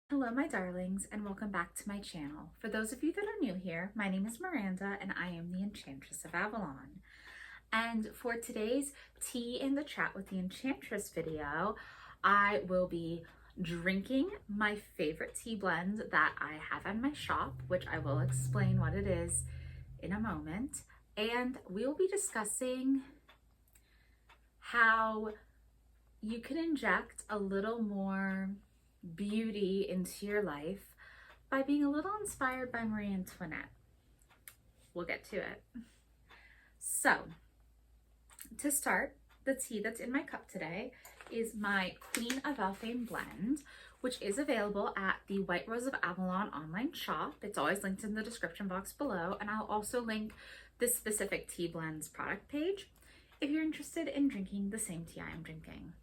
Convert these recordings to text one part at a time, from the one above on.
Hello my darlings, and welcome back to my channel. For those of you that are new here, my name is Miranda and I am the Enchantress of Avalon. And for today's Tea in the Chat with the Enchantress video, I will be drinking my favorite tea blend that I have in my shop, which I will explain what it is in a moment. And we will be discussing how you can inject a little more beauty into your life by being a little inspired by Marie Antoinette. We'll get to it. So, to start, the tea that's in my cup today is my Queen of Elfame blend, which is available at the White Rose of Avalon online shop. It's always linked in the description box below, and I'll also link this specific tea blend's product page if you're interested in drinking the same tea I am drinking.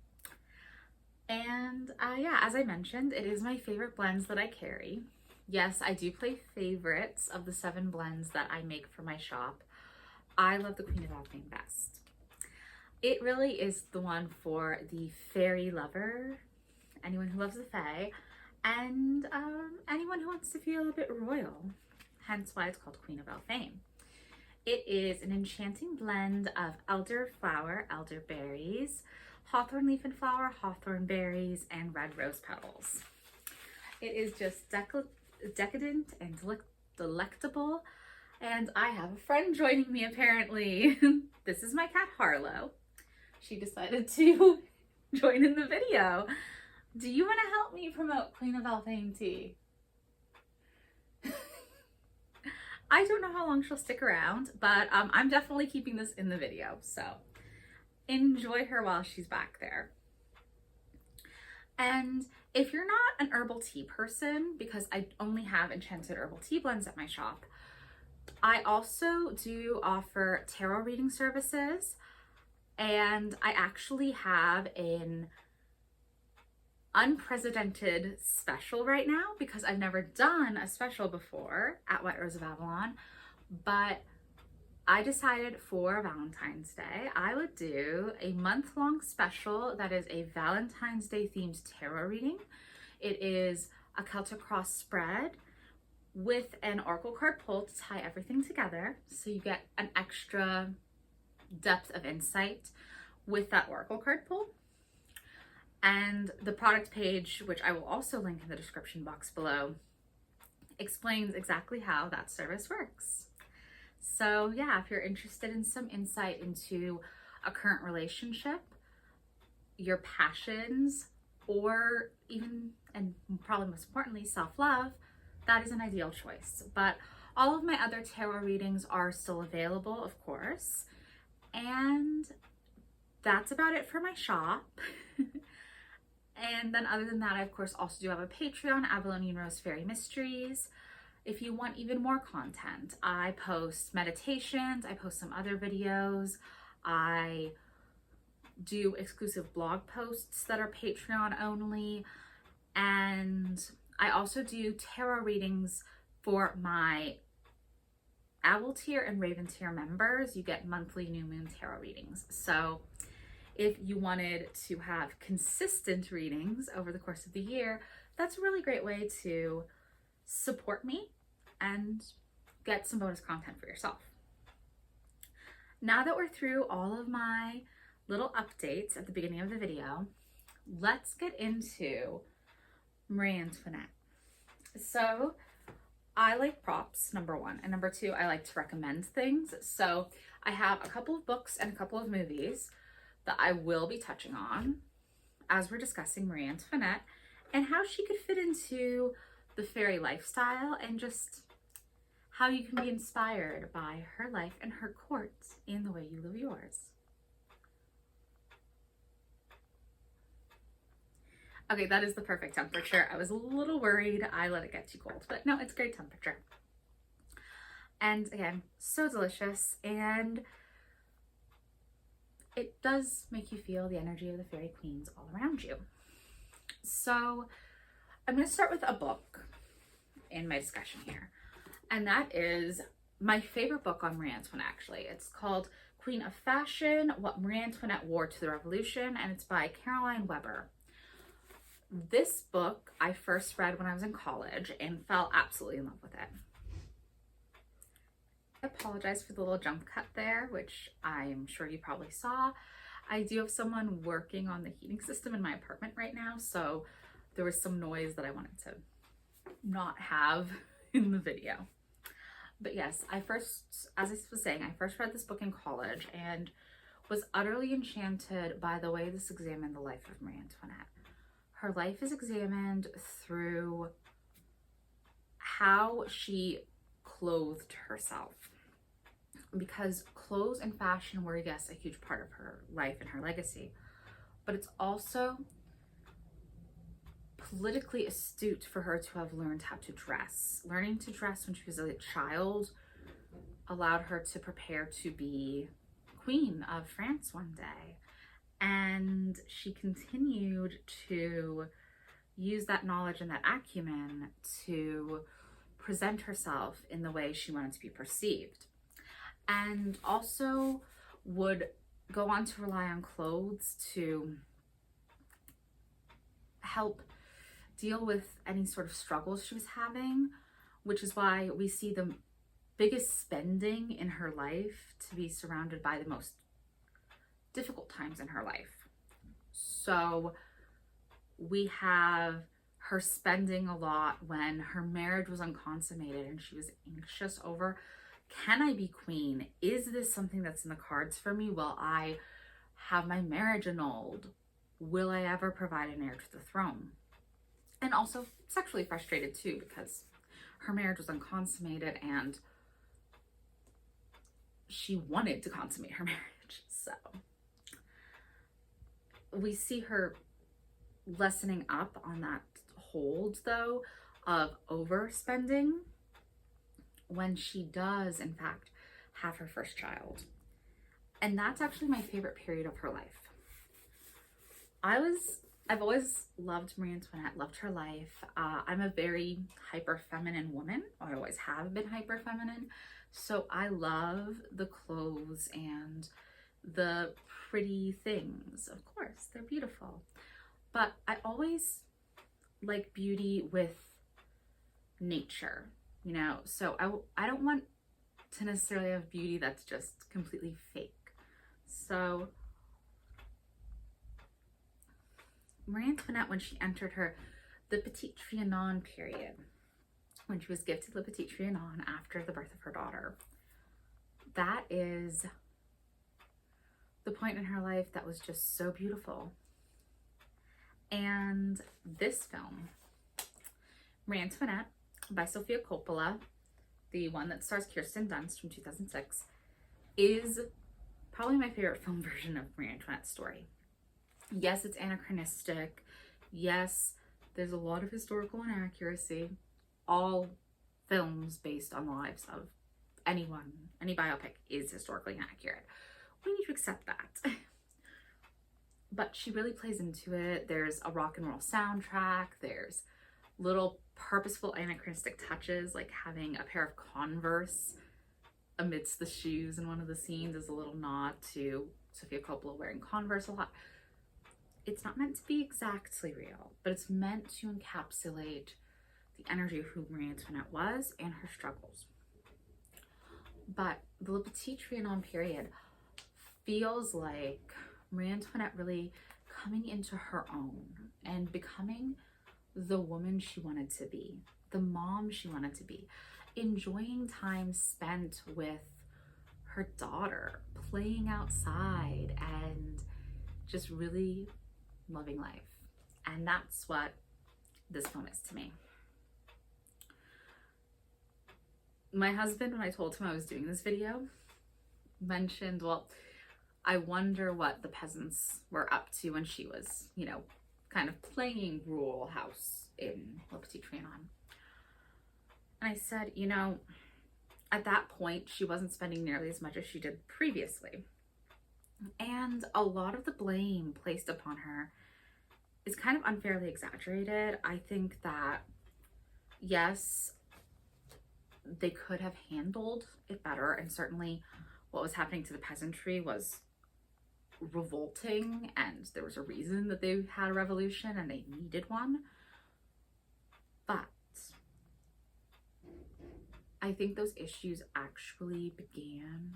And yeah, as I mentioned, it is my favorite blends that I carry. Yes, I do play favorites of the 7 blends that I make for my shop. I love the Queen of Elfame best. It really is the one for the fairy lover, anyone who loves the fae, and anyone who wants to feel a bit royal, hence why it's called Queen of Elfame. It is an enchanting blend of elderflower, elderberries, hawthorn leaf and flower, hawthorn berries, and red rose petals. It is just decadent and delectable, and I have a friend joining me apparently. This is my cat Harlow. She decided to join in the video. Do you want to help me promote Queen of Elfame tea? I don't know how long she'll stick around, but I'm definitely keeping this in the video, so enjoy her while she's back there. And if you're not an herbal tea person, because I only have enchanted herbal tea blends at my shop, I also do offer tarot reading services, and I actually have an unprecedented special right now because I've never done a special before at White Rose of Avalon, but I decided for Valentine's Day, I would do a month-long special that is a Valentine's Day themed tarot reading. It is a Celtic cross spread with an oracle card pull to tie everything together. So you get an extra depth of insight with that oracle card pull. And the product page, which I will also link in the description box below, explains exactly how that service works. So yeah, if you're interested in some insight into a current relationship, your passions, or even, and probably most importantly, self-love, that is an ideal choice. But all of my other tarot readings are still available, of course. And that's about it for my shop. And then other than that, I of course also do have a Patreon, Avalon Rose Fairy Mysteries. If you want even more content, I post meditations, I post some other videos, I do exclusive blog posts that are Patreon only, and I also do tarot readings for my Owl tier and Raven tier members. You get monthly new moon tarot readings. So if you wanted to have consistent readings over the course of the year, that's a really great way to support me and get some bonus content for yourself. Now that we're through all of my little updates at the beginning of the video, let's get into Marie Antoinette. So I like props, number one, and number two, I like to recommend things. So I have a couple of books and a couple of movies that I will be touching on as we're discussing Marie Antoinette and how she could fit into the fairy lifestyle and just how you can be inspired by her life and her court in the way you live yours. Okay, that is the perfect temperature. I was a little worried I let it get too cold, but no, it's great temperature. And again, so delicious, and it does make you feel the energy of the fairy queens all around you. So I'm going to start with a book in my discussion here, and that is my favorite book on Marie Antoinette, actually. It's called Queen of Fashion, What Marie Antoinette Wore to the Revolution, and it's by Caroline Weber. This book I first read when I was in college and fell absolutely in love with it. I apologize for the little jump cut there, which I'm sure you probably saw. I do have someone working on the heating system in my apartment right now, so there was some noise that I wanted to not have in the video. But yes, as I was saying, I first read this book in college and was utterly enchanted by the way this examined the life of Marie Antoinette. Her life is examined through how she clothed herself, because clothes and fashion were, yes, a huge part of her life and her legacy, but it's also politically astute for her to have learned how to dress. Learning to dress when she was a child allowed her to prepare to be Queen of France one day. And she continued to use that knowledge and that acumen to present herself in the way she wanted to be perceived. And also would go on to rely on clothes to help deal with any sort of struggles she was having, which is why we see the biggest spending in her life to be surrounded by the most difficult times in her life. So we have her spending a lot when her marriage was unconsummated and she was anxious over, can I be queen? Is this something that's in the cards for me? Will I have my marriage annulled? Will I ever provide an heir to the throne? And also sexually frustrated too, because her marriage was unconsummated and she wanted to consummate her marriage. So we see her lessening up on that hold, though, of overspending when she does, in fact, have her first child. And that's actually my favorite period of her life. I've always loved Marie Antoinette, loved her life. I'm a very hyper feminine woman. I always have been hyper feminine. So I love the clothes and the pretty things. Of course, they're beautiful. But I always like beauty with nature, you know? So I don't want to necessarily have beauty that's just completely fake. So Marie Antoinette, when she entered the Petite Trianon period, when she was gifted Le Petit Trianon after the birth of her daughter, that is the point in her life that was just so beautiful. And this film, Marie Antoinette by Sofia Coppola, the one that stars Kirsten Dunst from 2006, is probably my favorite film version of Marie Antoinette's story. Yes, it's anachronistic. Yes, there's a lot of historical inaccuracy. All films based on the lives of anyone, any biopic is historically inaccurate. We need to accept that. But she really plays into it. There's a rock and roll soundtrack. There's little purposeful anachronistic touches, like having a pair of Converse amidst the shoes in one of the scenes is a little nod to Sofia Coppola wearing Converse a lot. It's not meant to be exactly real, but it's meant to encapsulate the energy of who Marie Antoinette was and her struggles. But the Le Petit Trianon period feels like Marie Antoinette really coming into her own and becoming the woman she wanted to be, the mom she wanted to be, enjoying time spent with her daughter, playing outside, and just really loving life. And that's what this film is to me. My husband, when I told him I was doing this video, mentioned, well, I wonder what the peasants were up to when she was, you know, kind of playing rural house in Le Petit Trianon. And I said, you know, at that point, she wasn't spending nearly as much as she did previously. And a lot of the blame placed upon her is kind of unfairly exaggerated. I think that, yes, they could have handled it better, and certainly what was happening to the peasantry was revolting, and there was a reason that they had a revolution and they needed one. But I think those issues actually began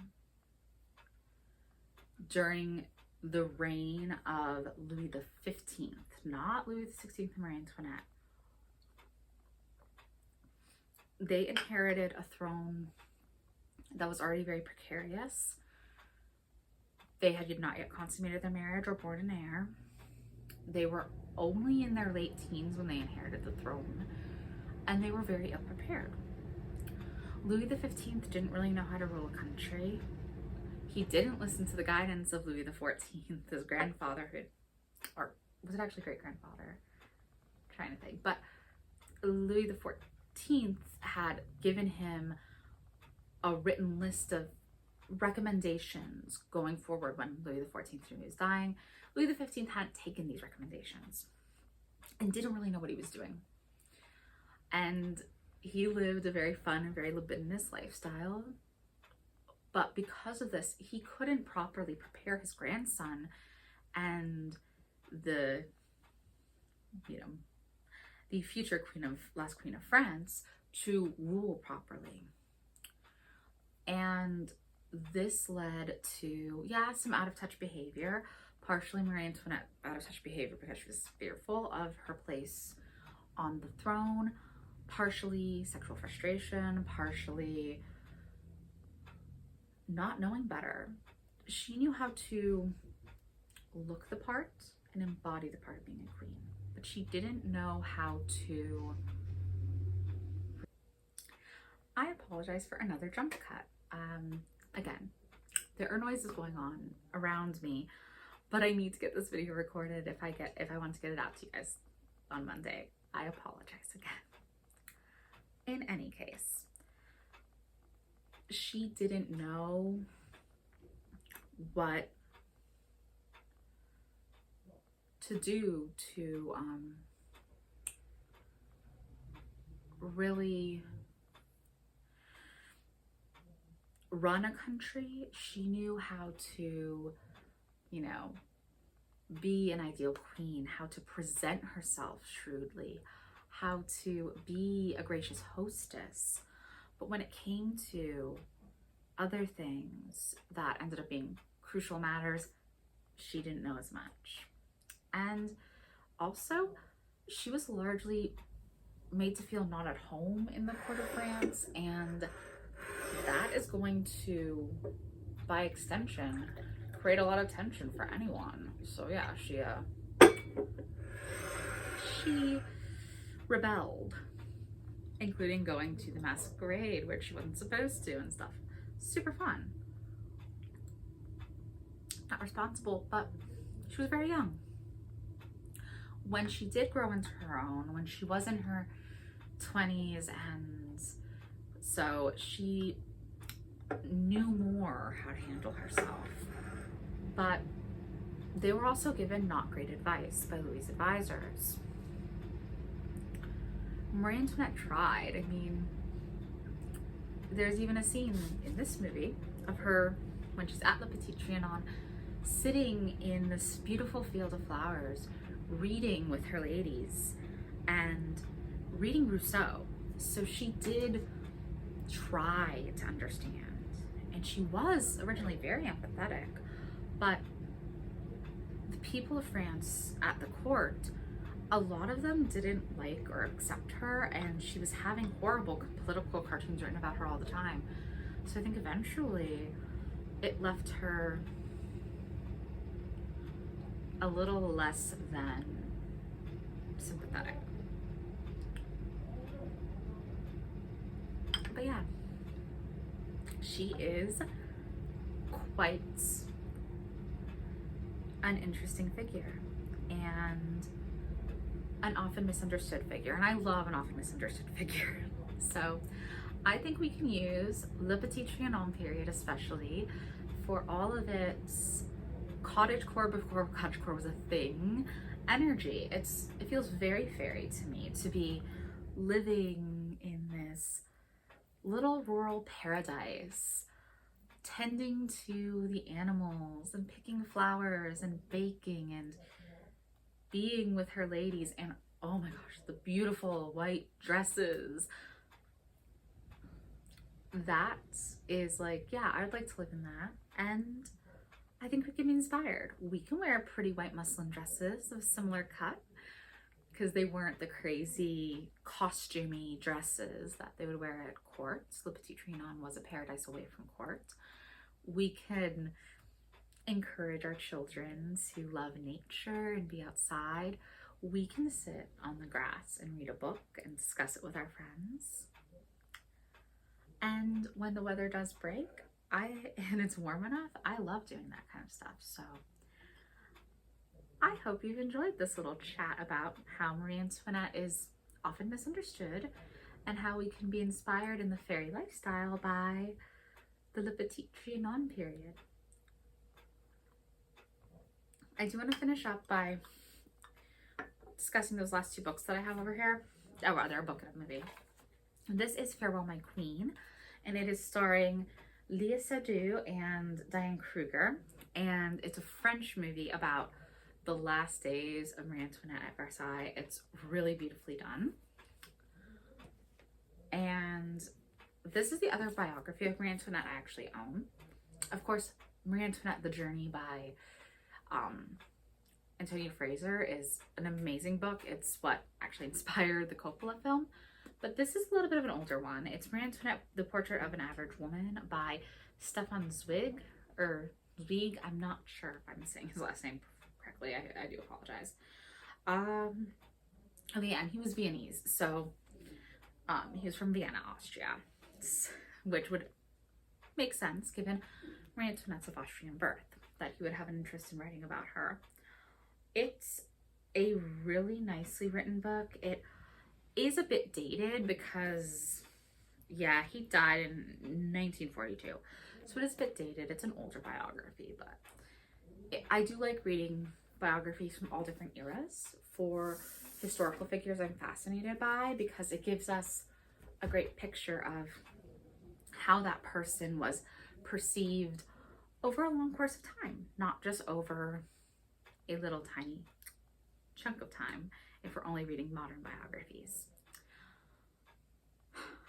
during the reign of Louis XV, not Louis XVI and Marie Antoinette. They inherited a throne that was already very precarious. They had not yet consummated their marriage or born an heir. They were only in their late teens when they inherited the throne, and they were very ill prepared. Louis XV didn't really know how to rule a country. He didn't listen to the guidance of Louis XIV, his grandfather, or was it actually great-grandfather? I'm trying to think. But Louis XIV had given him a written list of recommendations going forward when Louis XIV was dying. Louis XV hadn't taken these recommendations and didn't really know what he was doing. And he lived a very fun and very libidinous lifestyle. But because of this, he couldn't properly prepare his grandson and the future last queen of France to rule properly. And this led to, some out-of-touch behavior. Partially Marie Antoinette out-of-touch behavior because she was fearful of her place on the throne. Partially sexual frustration, partially not knowing better. She knew how to look the part and embody the part of being a queen, but she didn't know how to. I apologize for another jump cut. Again, there are noises going on around me, but I need to get this video recorded if I want to get it out to you guys on Monday. I apologize again. In any case, she didn't know what to do to really run a country. She knew how to, be an ideal queen, how to present herself shrewdly, how to be a gracious hostess. But when it came to other things that ended up being crucial matters, she didn't know as much. And also, she was largely made to feel not at home in the court of France, and that is going to, by extension, create a lot of tension for anyone. So yeah, she rebelled, including going to the masquerade where she wasn't supposed to and stuff. Super fun. Not responsible, but she was very young. When she did grow into her own, when she was in her 20s, and so she knew more how to handle herself. But they were also given not great advice by Louis's advisors. Marie Antoinette tried. I mean, there's even a scene in this movie of her when she's at Le Petit Trianon, sitting in this beautiful field of flowers, reading with her ladies and reading Rousseau. So she did try to understand, and she was originally very empathetic, but the people of France at the court, a lot of them didn't like or accept her, and she was having horrible political cartoons written about her all the time. So I think eventually it left her a little less than sympathetic. But yeah, she is quite an interesting figure and an often misunderstood figure, and I love an often misunderstood figure. So I think we can use Le Petit Trianon period especially for all of its cottagecore before cottagecore was a thing energy. It feels very fairy to me to be living in this little rural paradise, tending to the animals and picking flowers and baking and being with her ladies, and oh my gosh, the beautiful white dresses. That is like, yeah, I'd like to live in that. And I think we can be inspired. We can wear pretty white muslin dresses of similar cut, because they weren't the crazy costumey dresses that they would wear at court. Le Petit Trianon was a paradise away from court. We can encourage our children to love nature and be outside. We can sit on the grass and read a book and discuss it with our friends. And when the weather does break, and it's warm enough, I love doing that kind of stuff. So I hope you've enjoyed this little chat about how Marie Antoinette is often misunderstood and how we can be inspired in the fairy lifestyle by the Le Petit Trianon period. I do want to finish up by discussing those last two books that I have over here. Oh, rather a book and a movie. This is Farewell My Queen, and it is starring Léa Seydoux and Diane Kruger, and it's a French movie about the last days of Marie Antoinette at Versailles. It's really beautifully done. And this is the other biography of Marie Antoinette I actually own. Of course, Marie Antoinette, The Journey by Antonia Fraser is an amazing book. It's what actually inspired the Coppola film. But this is a little bit of an older one. It's Marie Antoinette, The Portrait of an Average Woman by Stefan Zweig, or Zweig. I'm not sure if I'm saying his last name correctly. I do apologize. Okay, and he was Viennese, so he was from Vienna, Austria, which would make sense given Marie Antoinette's of Austrian birth, that he would have an interest in writing about her. It's a really nicely written book. It is a bit dated because, yeah, he died in 1942, so it is a bit dated. It's an older biography, but I do like reading biographies from all different eras for historical figures I'm fascinated by, because it gives us a great picture of how that person was perceived over a long course of time, not just over a little tiny chunk of time if we're only reading modern biographies.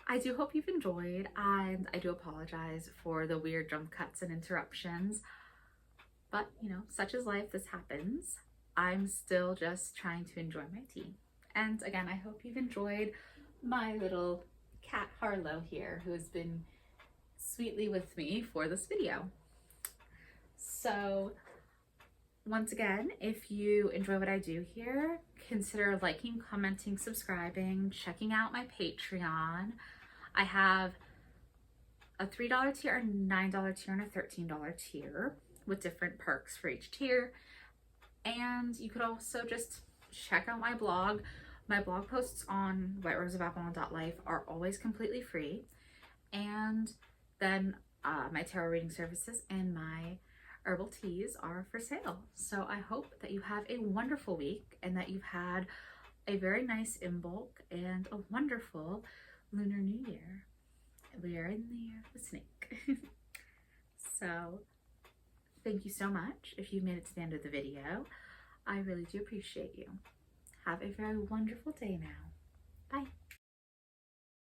I do hope you've enjoyed, and I do apologize for the weird jump cuts and interruptions, but you know, such is life, this happens. I'm still just trying to enjoy my tea. And again, I hope you've enjoyed my little cat Harlow here, who has been sweetly with me for this video. So once again, if you enjoy what I do here, consider liking, commenting, subscribing, checking out my Patreon. I have a $3 tier, a $9 tier, and a $13 tier with different perks for each tier. And you could also just check out my blog. My blog posts on whiteroseofavalon.life are always completely free. And then my tarot reading services and my herbal teas are for sale. So I hope that you have a wonderful week and that you've had a very nice Imbolc and a wonderful Lunar New Year. We are in the year of the snake. So thank you so much if you made it to the end of the video. I really do appreciate you. Have a very wonderful day now. Bye.